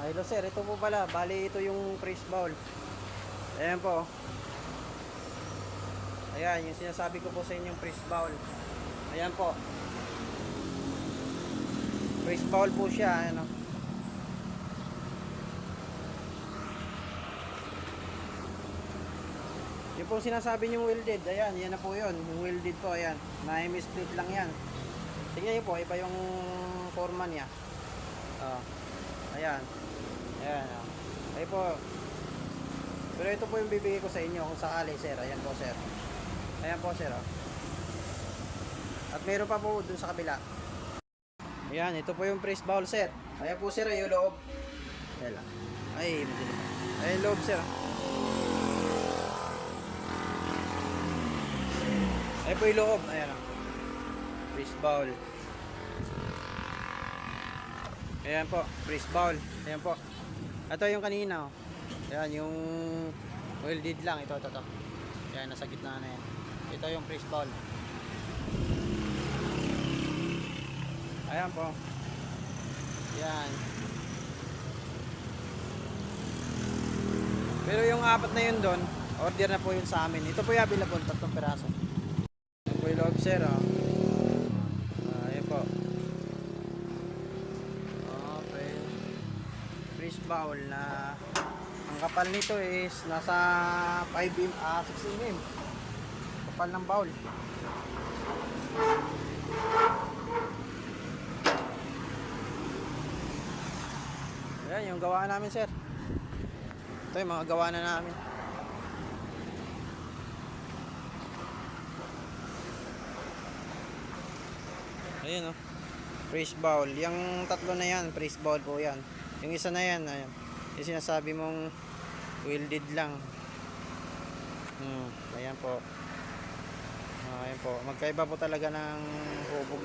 Hello sir, ito po pala. Bali ito yung fresh bowl. Ayan po. Ayan, yung sinasabi ko po sa inyong fresh bowl. Ayan po. Fresh bowl po siya. Ayan o. Yung po sinasabi nyong welded. Ayan, yan na po yun. Yung welded po, ayan. Na-MS split lang yan. Tingnan nyo po, iba yung forma niya. Oh. Ayan. Ayan o. Ayan po. Pero ito po yung bibigay ko sa inyo kung sakali sir. Ayan po sir. Ayan po sir. Oh. At meron pa po dun sa kabila. Ayan, ito po yung press bowl sir. Ayan po sir, yung loob. Ayan lang. Ay, madilim. Ayan loob sir. Ayan po yung loob. Ayan lang. Press bowl. Ayan po, press bowl. Ayan po. Ito yung kanina. Oh. Ayan, yung welded lang. Ito. Ayan, nasa gitna na yan. Ito yung press bowl. Ayan po. Ayan. Pero yung apat na yun doon, order na po yun sa amin. Ito po yung available, 3 peraso. Ito po yung loob sir. Oh. Ayan po. Okay. Press bowl na ang kapal nito is nasa 6 mm. Kapal ng bowl. Ayan yung gawa namin sir. Ito yung mga gawa na namin. Ayun o. Press bowl. Yung tatlo na yan, press bowl po yan. Yung isa na yan, ayan. Yung sinasabi mong welded lang. Ayan po. Ayan po. Magkaiba po talaga ng hubog